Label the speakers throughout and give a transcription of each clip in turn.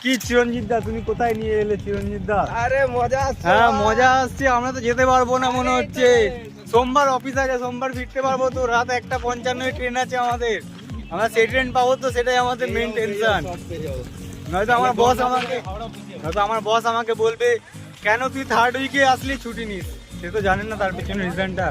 Speaker 1: কি চিরঞ্জিত দা, তুমি কোথায় নিয়ে এলে চিরঞ্জিত দা?
Speaker 2: আরে মজা আসছে।
Speaker 1: হ্যাঁ মজা আসছে। আমরা তো যেতে পারবো না মনে হচ্ছে, সোমবার অফিস আছে, সোমবার ফিরতে পারবো তো, রাত 1:55 ট্রেন আছে আমাদের। আমরা সেই ট্রেন পাবো তো, সেটাই আমাদের মেন টেনশন। নয়তো আমার বস আমাকে বলবে কেন তুই থার্ড উইকে আসলি ছুটি নিস। সে তো জানেন না তার পিছনে রিজনটা।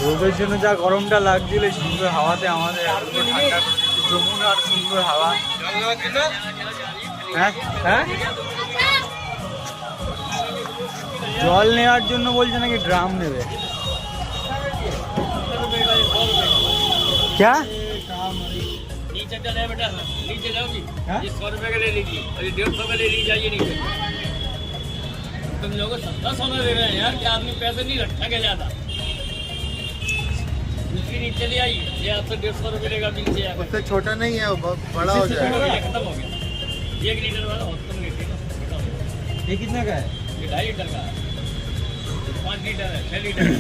Speaker 1: রোদের জন্য যা গরমটা লাগছিল, সুন্দর হাওয়াতে আমাদের যমুনার সুন্দর হাওয়া। হ্যাঁ হ্যাঁ, জল নেওয়ার জন্য বলছে নাকি ড্রাম নেবে। क्या
Speaker 3: नीचे चले बेटा, नीचे जाओ जी। ये 100 रुपए का ले लीजिए और ये 150 का ले लीजिए, जाइए नीचे। तुम लोग सस्ता सोना दे रहे हैं यार, क्या आदमी पैसे नहीं रखा क्या ज्यादा। दूसरी नीचे ले आइए, ये आपसे 150 रुपए लेगा नीचे आकर।
Speaker 2: उससे छोटा नहीं है, वो बड़ा हो जाएगा।
Speaker 3: ये खत्म हो गया। 1 लीटर वाला खत्म नहीं थी ना, खत्म हो गया।
Speaker 1: ये कितना का है?
Speaker 3: ये 2.5 लीटर का है, 5 लीटर है, 6 लीटर है।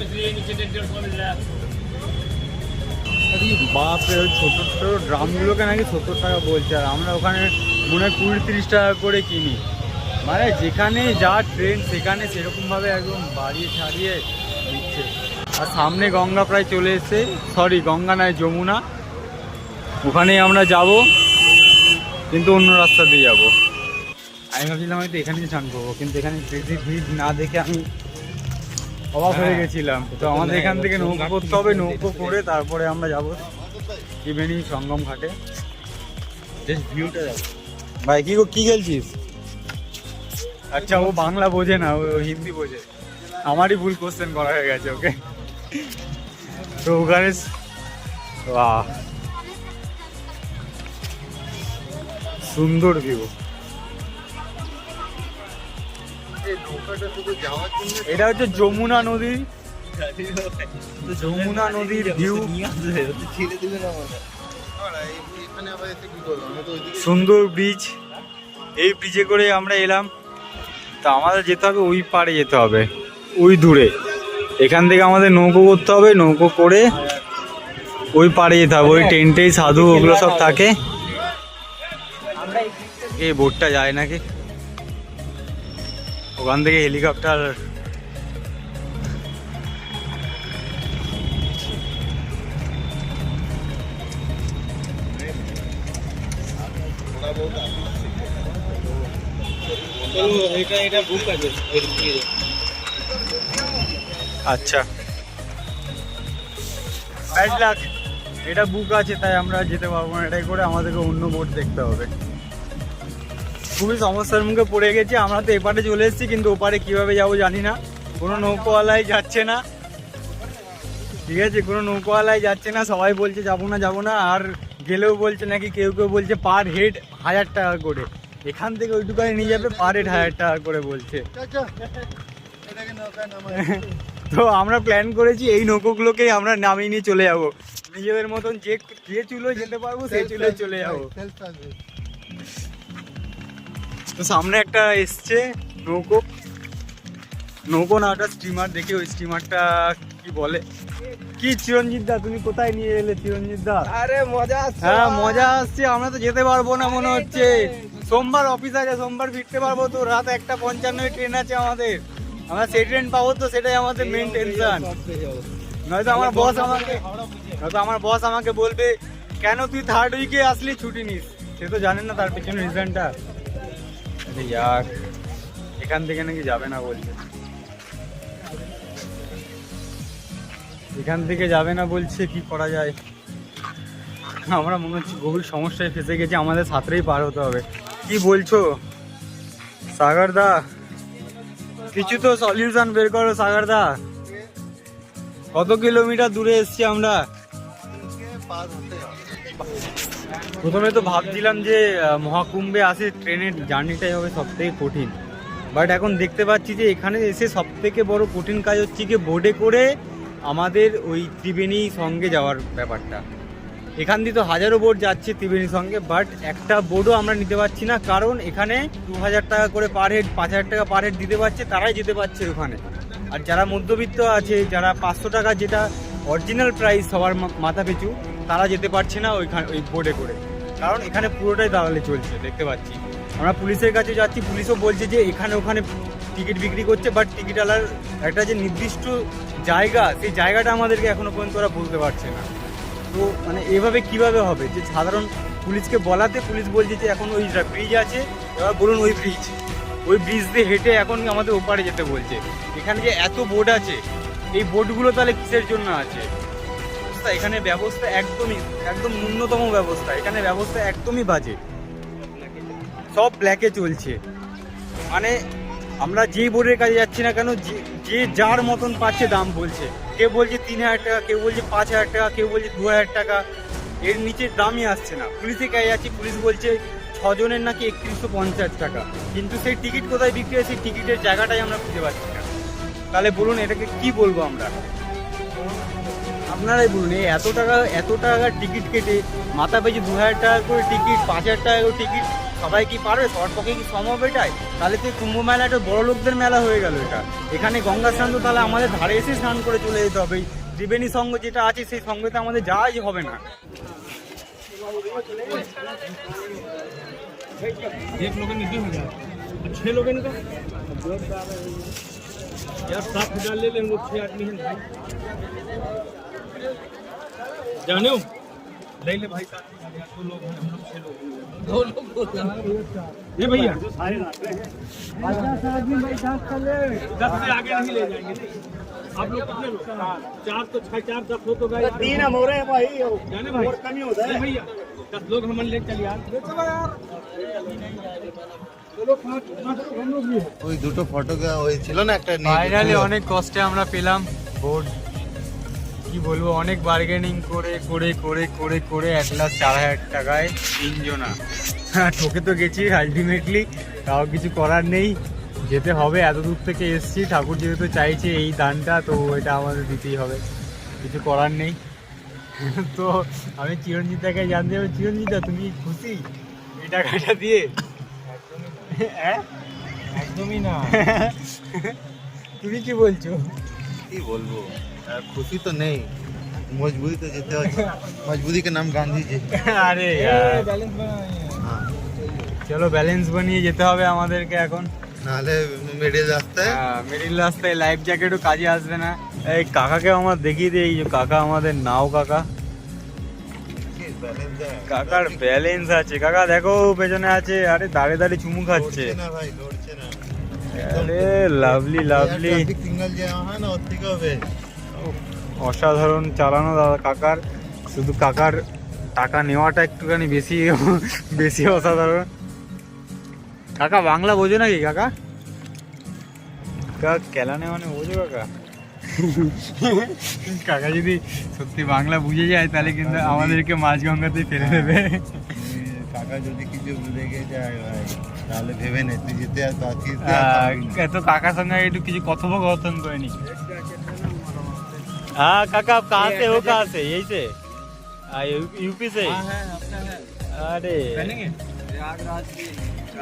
Speaker 3: इसलिए नीचे 150 मिल रहा है।
Speaker 1: বাপ রে, ওই ছোট ছোট ড্রামগুলোকে নাকি 70 টাকা বলছে, আর আমরা ওখানে মনে হয় 20-30 টাকা করে কিনি। মানে যেখানে যা ট্রেন সেখানে সেরকমভাবে একদম বাড়িয়ে ছাড়িয়ে দিচ্ছে। আর সামনে গঙ্গা প্রায় চলে এসছে, সরি গঙ্গা নয় যমুনা, ওখানেই আমরা যাব, কিন্তু অন্য রাস্তা দিয়ে যাব। আমি ভাবছিলাম হয়তো এখানে স্নান করবো, কিন্তু এখানে বেশি ভিড় না দেখে আমি অবাক হয়ে গেছিলাম। তো আমাদের এখান থেকে নৌকো করতে হবে, নৌকো করে তারপরে আমরা যাবো ত্রিবেণী সঙ্গম ঘাটে। ভিউটা যাবো। ভাই কি খেলছিস? আচ্ছা, ও বাংলা বোঝে না, ও হিন্দি বোঝে। আমারই ভুল কোশ্চেন করা হয়ে গেছে ওকে। তো ওখানে বাহ, সুন্দর ভিউ। এটা হচ্ছে যমুনা নদী, যমুনা নদীর ভিউ। সুন্দর ব্রিজ, এই ব্রিজে করে আমরা এলাম। তা আমাদের যেতে হবে ওই পাড়ে, যেতে হবে ওই দূরে। এখান থেকে আমাদের নৌকো করতে হবে, নৌকো করে ওই পাড়ে যেতে হবে। ওই টেন্টেই সাধু ওগুলো সব থাকে। এই বোটটা যায় নাকি, ওখান থেকে হেলিকপ্টার। আচ্ছা, 5 লাখ এটা বুক আছে, তাই আমরা যেতে পারবো না। এটাই করে আমাদেরকে অন্য বোট দেখতে হবে। খুবই সমস্যার মুখে পড়ে গেছি। আমরা তো এপারে চলে এসেছি, কিন্তু ওপারে কিভাবে যাবো জানি না। কোনো নৌকোওয়ালাই যাচ্ছে না, ঠিক আছে, কোনো নৌকোওয়ালাই যাচ্ছে না। সবাই বলছে যাবো না, আর গেলেও বলছে নাকি কেউ কেউ বলছে পার হেড 1000 টাকা করে। এখান থেকে ওইটুকানে নিয়ে যাবে, পার হেড 1000 টাকা করে বলছে। তো আমরা প্ল্যান করেছি এই নৌকোগুলোকেই আমরা নামিয়ে নিয়ে চলে যাবো। নিজেদের মতন যে চুলোয় যেতে পারবো সেই চুলোয় চলে যাবো। তো সামনে একটা এসছে নৌকো না, ওটা স্টিমার। দেখি ওই স্টিমারটা কি বলে। কি চিরঞ্জিত দা, তুমি কোথায় নিয়ে এলে চিরঞ্জিত দা?
Speaker 2: আরে মজা আসছে।
Speaker 1: হ্যাঁ মজা আসছে। আমরা তো যেতে পারবো না মনে হচ্ছে, সোমবার অফিস আছে, সোমবার ফিরতে পারবো তো, রাত 1:55 ট্রেন আছে আমাদের। আমরা সেই ট্রেন পাবো তো, সেটাই আমাদের মেন টেনশন। নয়তো আমার বস আমাকে বলবে কেন তুই থার্ড উইকে আসলি ছুটি নিস। সে তো জানেন না তার পিছনে রিজনটা। এখান থেকে নাকি যাবে না বলছে, এখান থেকে যাবে না বলছে। কি করা যায়? আমরা মনে হচ্ছে গভীর সমস্যায় ফেসে গেছি, আমাদের সাঁতরেই পার হতে হবে। কি বলছো সাগর দা? কিছু তো সলিউশন বের করো সাগর দা। কত কিলোমিটার দূরে এসছি আমরা? প্রথমে তো ভাবছিলাম যে মহাকুম্ভে আসে ট্রেনের জার্নিটাই হবে সব থেকে কঠিন, বাট এখন দেখতে পাচ্ছি যে এখানে এসে সব থেকে বড় কঠিন কাজ হচ্ছে কি বোটে করে আমাদের ওই ত্রিবেণী সঙ্গে যাওয়ার ব্যাপারটা। এখান দিয়ে তো হাজারো বোট যাচ্ছে ত্রিবেণী সঙ্গে, বাট একটা বোটও আমরা নিতে পারছি না, কারণ এখানে 2000 টাকা করে পার হেড, 5000 টাকা পার হেড দিতে পারছে, তারাই যেতে পারছে ওখানে। আর যারা মধ্যবিত্ত আছে, যারা 500 টাকা যেটা অরিজিনাল প্রাইস সবার মাথা পিছু, তারা যেতে পারছে না ওই বোটে করে, কারণ এখানে পুরোটাই দালালি চলছে দেখতে পাচ্ছি। আমরা পুলিশের কাছে যাচ্ছি, পুলিশও বলছে যে এখানে ওখানে টিকিট বিক্রি করছে, বাট টিকিটওয়ালার একটা যে নির্দিষ্ট জায়গা, সেই জায়গাটা আমাদেরকে এখনো পর্যন্ত ওরা বলতে পারছে না। তো মানে এভাবে কিভাবে হবে যে সাধারণ পুলিশকে বলাতে পুলিশ বলছে যে এখন ওই ব্রিজ আছে, এবার বলুন ওই ব্রিজ দিয়ে হেঁটে এখন আমাদের ওপারে যেতে বলছে। এখানে যে এত বোট আছে, এই বোটগুলো তাহলে কিসের জন্য আছে? এখানে ব্যবস্থা একদম ন্যূনতম ব্যবস্থা, এখানে ব্যবস্থা একদমই বাজে, সব ব্ল্যাকে চলছে। মানে আমরা যেই বোর্ডের কাছে যাচ্ছি না কেন, যে যার মতন পাচ্ছে দাম বলছে, কেউ বলছে 3000 টাকা, কেউ বলছে 5000 টাকা, কেউ বলছে 2000 টাকা, এর নিচে দামই আসছে না। পুলিশের কাছে যাচ্ছি, পুলিশ বলছে 6 জনের নাকি 3150 টাকা, কিন্তু সেই টিকিট কোথায় বিক্রি হয়, সেই টিকিটের জায়গাটাই আমরা খুঁজে পাচ্ছি না। তাহলে বলুন এটাকে কি বলবো আমরা? আপনারাই বলুন, এই এত টাকা টিকিট কেটে মাথা পেয়েছে 2000 টাকা করে টিকিট, 5000 টাকা করে টিকিট, সবাই কি পারবে? সবার পক্ষে কি সম্ভব এটাই? তাহলে তো কুম্ভ মেলা একটা বড় লোকদের মেলা হয়ে গেল এটা। এখানে গঙ্গা স্নান তো তাহলে আমাদের ধারে এসে স্নান করে চলে যেতে হবে। ত্রিবেণী সঙ্গ যেটা আছে সেই সঙ্গেতে আমাদের যাওয়াই হবে না।
Speaker 3: एक लोग नहीं हो जाए, 6 लोग का यार 7,000 ले लेंगे, 6 आदमी हैं भाई, जाने हो ले ले भाई, 2 लोग हैं, हम लोग 6 लोग हैं, 2 लोग ये भैया 50 आदमी भाई 10 कर ले, 10 से आगे नहीं ले जाएंगे। आप लोग कितने लोग? 4 तो 6 4 10 हो तो गए,
Speaker 2: 3 हम हो रहे हैं भाई,
Speaker 3: जाने भाई
Speaker 2: और कमी होता है
Speaker 3: भैया 10 लोग हम ले चल यार,
Speaker 2: ওই দুটো ফটো ওই ছিল না একটা,
Speaker 1: ফাইনালি অনেক কষ্টে আমরা পেলাম বোর্ড। কি বলবো, অনেক বার্গেনিং করে করে করে করে করে 1,04,000 টাকায় 3 জনা। ঠকে তো গেছি আলটিমেটলি, তাও কিছু করার নেই, যেতে হবে। এত দূর থেকে এসছি, ঠাকুর যেহেতু চাইছে এই দানটা, তো এটা আমাদের দিতেই হবে, কিছু করার নেই। তো আমি চিরঞ্জিতাকে জানতে হবে, চিরঞ্জিতা তুমি খুশি এই টাকাটা দিয়ে? হ্যাঁ
Speaker 3: একদমই না।
Speaker 1: তুমি কি বলছো?
Speaker 2: কি বলবো, খুশি তো নেই, মজবুরি তো যেতে হচ্ছে, মজবুরি के नाम गांधी जी।
Speaker 1: আরে यार,
Speaker 3: बैलेंस बनाए
Speaker 2: हाँ,
Speaker 1: চলো ব্যালেন্স বানিয়ে যেতে হবে আমাদেরকে এখন।
Speaker 2: নাহলে মিডিল রাস্তায়
Speaker 1: মিডিল রাস্তায় লাইফ জ্যাকেটও কাজে আসবে না। এই কাকাকে আমার দেখিয়ে দিই, এই যে কাকা আমাদের নাও কাকা, কাকার ব্যালেন্স আছে। কাকা দেখো পেছনে আছে, আরে দাঁড়িয়ে দাঁড়িয়ে চুমু খাচ্ছে।
Speaker 2: না ভাই, লড়ছে না।
Speaker 1: আরে লাভলি লাভলি,
Speaker 2: ট্রাফিক সিগন্যাল যে হয় না, ওর থেকে হবে।
Speaker 1: অসাধারণ চালানো দাদা কাকার, শুধু কাকার টাকা নেওয়াটা একটুখানি বেশি অসাধারণ। কাকা বাংলা বোঝো নাকি কাকা? কাকা কেলানে মানে বোঝো কাকা? কাকা যদি সত্যি বাংলা বুঝে যায় তাহলে কিন্তু আমাদেরকে মাঝগঙ্গাতেই ফেলে দেবে।
Speaker 2: কাকা যদি কিছু লেগে যায় ভাই, তাহলে ভেবে নে তুই যেতে আছিস।
Speaker 1: এত কাকার সঙ্গে একটু কিছু কথোপকথন করে নি। हाँ काका, आप कहाँ से हो? कहाँ से? यही से? यूपी से? अरे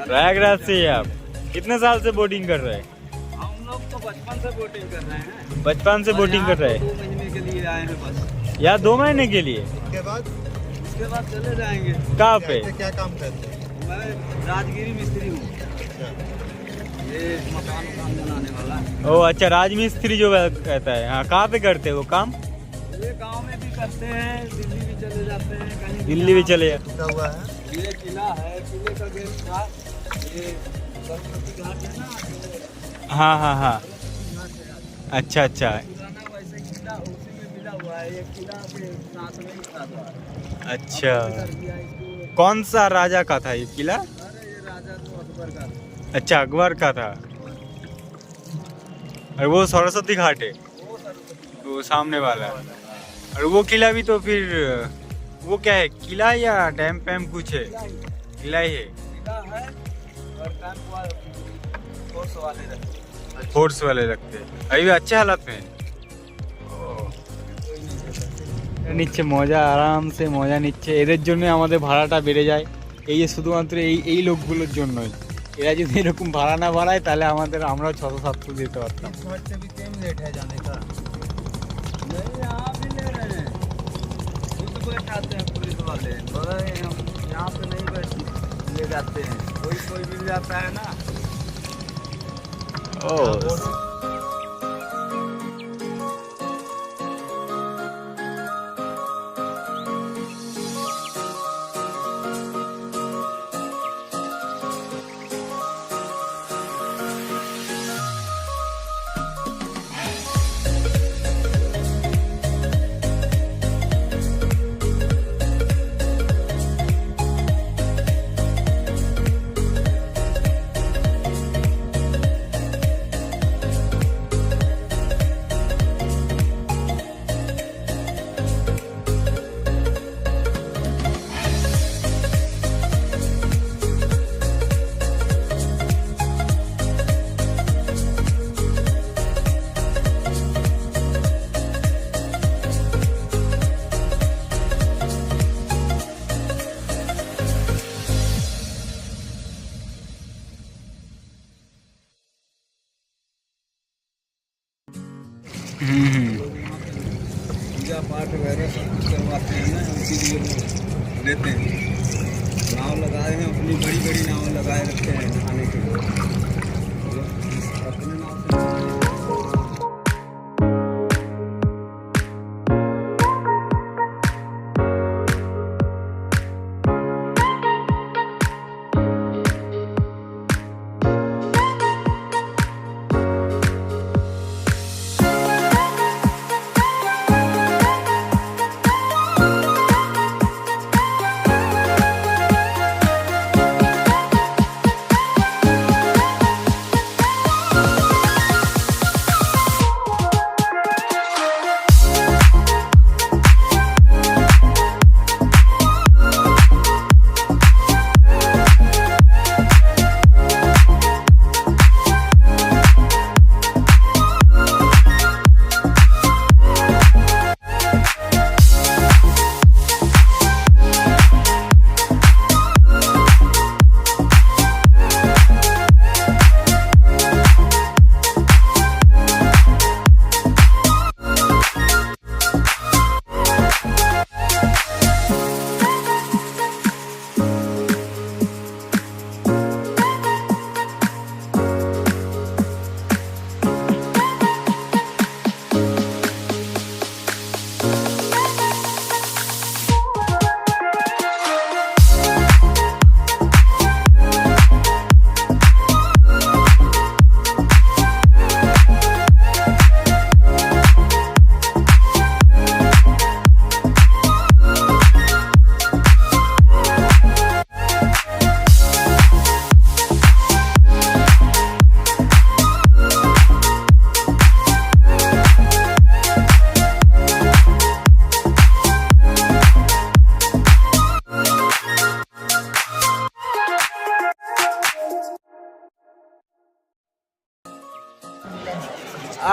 Speaker 1: प्रयागराज से ही आप? कितने साल से बोटिंग कर रहे हैं?
Speaker 4: हम लोग तो बचपन से बोटिंग कर रहे हैं।
Speaker 1: बचपन से बोटिंग कर रहे हैं?
Speaker 4: 2 महीने के लिए आए हैं बस,
Speaker 1: या 2 महीने के लिए?
Speaker 2: उसके बाद
Speaker 4: उसके बाद चले जाएंगे।
Speaker 1: कहाँ पे?
Speaker 2: क्या काम करते हैं?
Speaker 4: मैं राजगिरी मिस्त्री हूँ, ये मकान बनाने वाला।
Speaker 1: ओ अच्छा, राजमिस्त्री जो कहता है। हाँ, कहाँ पे करते हैं वो काम?
Speaker 4: ये गांव में भी करते हैं, दिल्ली भी चले जाते हैं, कहीं
Speaker 1: दिल्ली भी चले जाते?
Speaker 2: टूटा हुआ है।
Speaker 4: ये किला है, किले का गेट था, ये सरस्वती घाट है ना,
Speaker 1: हाँ हाँ हाँ, अच्छा अच्छा
Speaker 4: पुराना वैसे किला उसी में मिला हुआ है। ये किला के साथ में ही था द्वार।
Speaker 1: अच्छा।
Speaker 4: कर दिया इसको।
Speaker 1: कौन सा राजा का था ये किला?
Speaker 4: अरे ये राजा तो अकबर का था।
Speaker 1: अच्छा, अकबर का था। और वो सरस्वती घाट है,
Speaker 4: वो सरस्वती
Speaker 1: वो सामने वाला। और वो किला भी तो फिर वो क्या है, किला है या डैम पैम कुछ है? किला ही है।
Speaker 4: किला है और कैंप फोर्स वाले रहते हैं।
Speaker 1: फोर्स वाले रखते हैं। अभी भी अच्छे हालत में है। নিচ্ছে মজা, আরামসে মজা নিচ্ছে। এদের জন্য আমাদের ভাড়াটা বেড়ে যায়, এই যে শুধুমাত্র এই লোকগুলোর জন্যই। এরা যদি এরকম ভাড়া না বাড়ায় তাহলে আমরাও 600-700 দিতে পারতাম।
Speaker 4: से भी कम रेट है जाने का। नहीं यहाँ भी ले रहे हैं, खुद बैठाते हैं पुलिस वाले। बोला हम यहाँ पे नहीं बैठ ले जाते हैं, कोई मिल जाता है ना।
Speaker 1: ও
Speaker 4: पूजा पाठ वगैरह सब कुछ करवाते हैं ना, इसीलिए वो लेते हैं। नाव लगाए हैं, अपनी बड़ी बड़ी नाव लगाए रखते हैं नहाने के लिए। अपने नाव से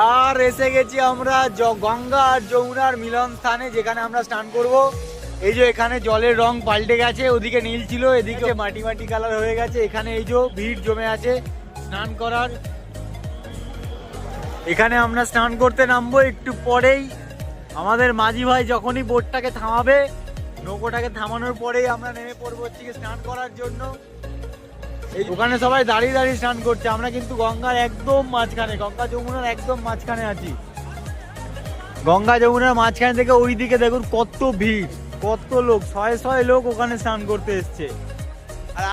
Speaker 1: আর এসে গেছি আমরা গঙ্গা আর যমুনার মিলন স্থানে, যেখানে আমরা স্নান করব। এই যে এখানে জলের রং পাল্টে গেছে, ওদিকে নীল ছিল, এদিকে মাটি মাটি কালার হয়ে গেছে। এখানে এই যে ভিড় জমে আছে স্নান করার। এখানে আমরা স্নান করতে নামবো একটু পরেই। আমাদের মাঝি ভাই যখনই বোটটাকে থামাবে, নৌকোটাকে থামানোর পরেই আমরা নেমে পড়বো হচ্ছে স্নান করার জন্য। এই ওখানে সবাই দাঁড়িয়ে দাঁড়িয়ে স্নান করছে, আমরা কিন্তু গঙ্গার একদম মাঝখানে, গঙ্গা যমুনার একদম মাঝখানে আছি। গঙ্গা যমুনার মাঝখানে থেকে ওই দিকে দেখুন কত ভিড়, কত লোক, শয়ে শয়ে লোক ওখানে স্নান করতে এসছে। আর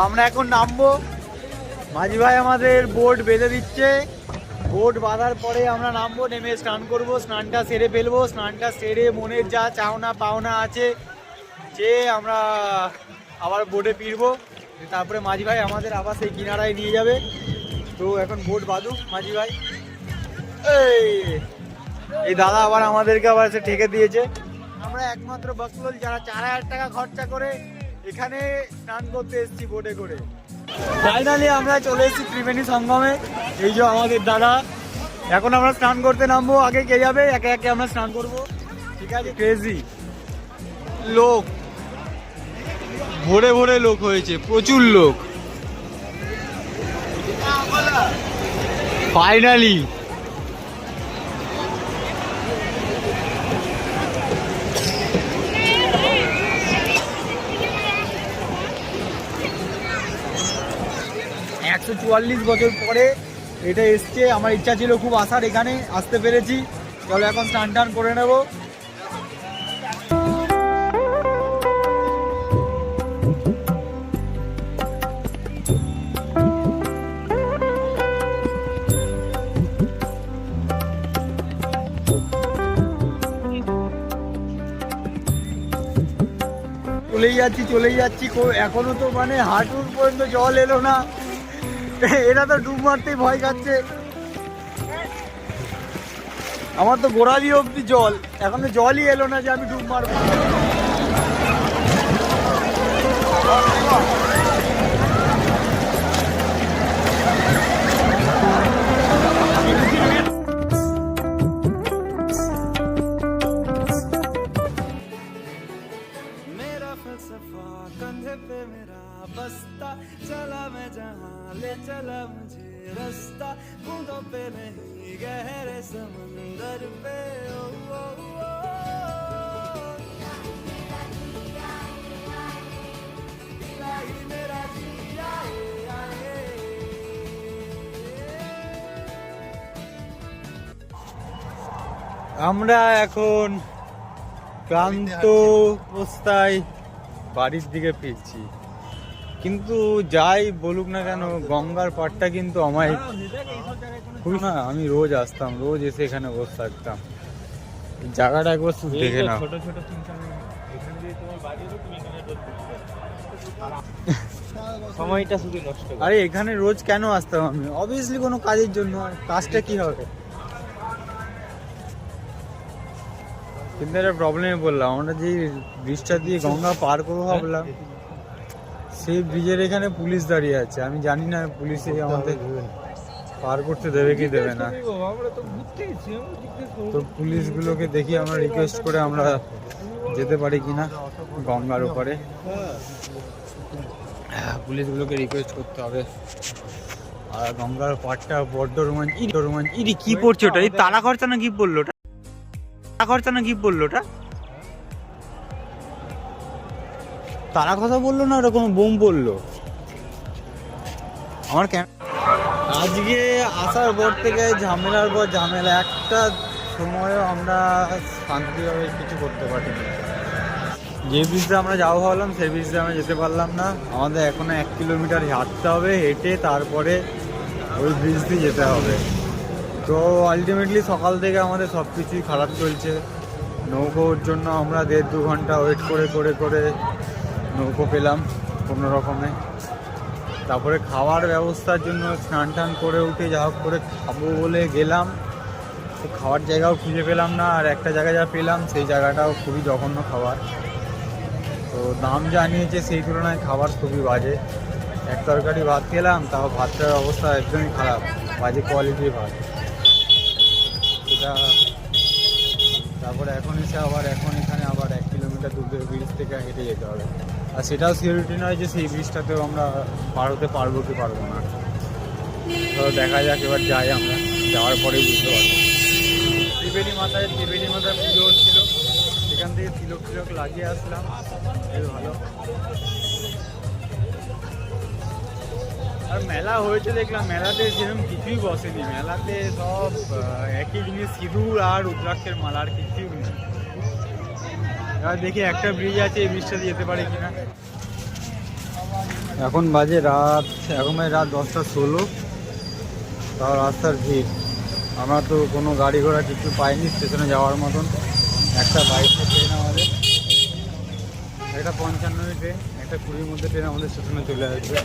Speaker 1: আমরা এখন নামবো। মাঝি ভাই আমাদের বোট বেঁধে দিচ্ছে, বোট বাঁধার পরে আমরা নামবো, নেমে স্নান করব, স্নানটা সেরে ফেলবো। স্নানটা সেরে মনের যা চাওনা পাওনা আছে যে আমরা আবার বোটে ফিরবো, তারপরে মাঝি ভাই আমাদের আবার সেই কিনারায় নিয়ে যাবে। তো এখন বোট বাঁধুক মাঝি ভাই। এই দাদা আবার আমাদেরকে আবার সে ঠেকে দিয়েছে। আমরা একমাত্র বকলোল যারা 4000 টাকা খরচা করে এখানে স্নান করতে এসেছি বোটে করে। ফাইনালি আমরা চলে এসেছি ত্রিবেণী সঙ্গমে। এই যে আমাদের দাদা, এখন আমরা স্নান করতে নামবো। আগে কে যাবে? একে একে আমরা স্নান করবো, ঠিক আছে? ক্রেজি লোক, ভোরে ভোরে লোক হয়েছে, প্রচুর লোক। ফাইনালি বছর পরে এটা এসছে। আমার ইচ্ছা ছিল খুব আসার, এখানে আসতে পেরেছি। চলো এখন স্নান টান করে নেবো। চলেই যাচ্ছি এখনো তো মানে হাঁটুর পর্যন্ত জল এলো না। এরা তো ডুব মারতেই ভয় খাচ্ছে। আমার তো গোড়ালি অব্দি জল, এখনো জলই এলো না যে আমি ডুব মারবো।
Speaker 5: कंधे पे मेरा बस्ता चला मैं जहाँ ले चला मुझे रास्ता बूंदों पे नहीं गहरे समंदर पे ओ, ओ, ओ, इलाही मेरा जिया
Speaker 1: আমরা এখন ক্লান্ত অবস্থায় বাড়ির দিকে ফিরছি, কিন্তু যাই বলুক না কেন গঙ্গার পাড়টা কিন্তু আমায় খুবই না, আমি রোজ আসতাম, রোজ এসে এখানে বসে থাকতাম। জায়গাটা একবার শুধু দেখে না।
Speaker 2: সময়টা শুধু নষ্ট।
Speaker 1: আরে এখানে রোজ কেন আসতাম আমি? অবভিয়াসলি কোনো কাজের জন্য। কাজটা কি হবে? কিন্তু একটা প্রবলেমে বললাম, আমরা যে ব্রিজটা দিয়ে গঙ্গা পার করবো ভাবলাম, সেই ব্রিজের এখানে পুলিশ দাঁড়িয়ে আছে। আমি জানি না পুলিশে আমাদের পার করতে দেবে কি দেবে না। তো পুলিশগুলোকে দেখি আমরা রিকোয়েস্ট করে আমরা যেতে পারি কিনা গঙ্গার ওপারে। পুলিশগুলোকে রিকোয়েস্ট করতে হবে। আর গঙ্গার পাড়টা বড্ড রোমাঞ্চ। ইরি কি পড়ছে ওটা? এই তারা খরচা না কি পড়লো ওটা? তারা কথা বললো না, ওটা কোনো বোম পড়লো আমার কেন? আজকে আসার পর থেকে ঝামেলার পর ঝামেলা, একটা সময়ও আমরা শান্তিভাবে কিছু করতে পারিনি। যে ব্রিজে আমরা যাবো ভাবলাম সেই ব্রিজে আমরা যেতে পারলাম না। আমাদের এখনো 1 কিলোমিটার হাঁটতে হবে, হেঁটে তারপরে ওই ব্রিজ দিয়ে যেতে হবে। তো আলটিমেটলি সকাল থেকে আমাদের সব কিছুই খারাপ চলছে। নৌকোর জন্য আমরা 1.5-2 ঘন্টা ওয়েট করে নৌকো পেলাম কোনো রকমে। তারপরে খাওয়ার ব্যবস্থার জন্য স্নান টান করে উঠে যা হোক করে খাবো বলে গেলাম, তো খাওয়ার জায়গাও খুঁজে পেলাম না। আর একটা জায়গা যা পেলাম সেই জায়গাটাও খুবই জঘন্য খাবার। তো দাম যা নিয়েছে সেই তুলনায় খাবার খুবই বাজে। এক তরকারি ভাত খেলাম, তাও ভাতটার অবস্থা একদমই খারাপ, বাজে কোয়ালিটির ভাত। এটা তারপরে এখন এসে এখানে আবার 1 কিলোমিটার দূরে ব্রিজ থেকে হেঁটে যেতে হবে। আর সেটাও সিকিউরিটি নয় যে সেই ব্রিজটাতেও আমরা পার হতে পারবো কি পারবো না। তো দেখা যাক, এবার যাই, আমরা যাওয়ার পরেই বুঝতে পারবো। ত্রিবেণী মাতায় পুজো হচ্ছিল, সেখান থেকে তিলক লাগিয়ে আসলাম, বেশ ভালো। আর মেলা হয়েছে দেখলাম, মেলাতে সেরকম কিছুই বসেনি। মেলাতে সব একই জিনিস, সিঁদুর আর রুদ্রাক্ষের মালা, আর কিছুই নেই। এবার দেখি একটা ব্রিজ আছে, এই ব্রিজটা দিয়ে যেতে পারি কিনা। এখন বাজে রাত 10:16, তাও রাস্তার ভিড়। আমরা তো কোনো গাড়ি ঘোড়া কিছু পাইনি স্টেশনে যাওয়ার মতন। একটা বাইকে ট্রেন আমাদের, একটা 55 ট্রেন, একটা 20-র মধ্যে ট্রেন আমাদের স্টেশনে চলে আসবে।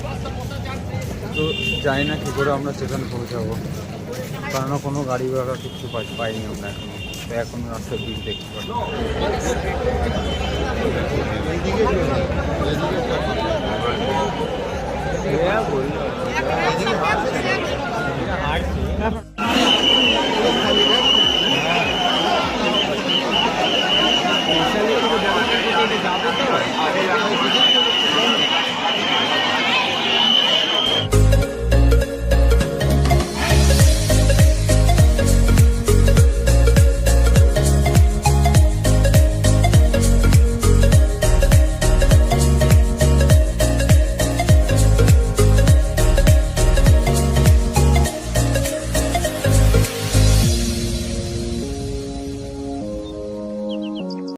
Speaker 1: তো জানি না কী করে আমরা স্টেশনে পৌঁছাবো, কারণ কোনো গাড়ি ঘোড়া কিছু পাইনি আমরা এখনো। এখন রাস্তার ভিড় দেখতে পাচ্ছি।
Speaker 2: এইদিকে
Speaker 1: বললো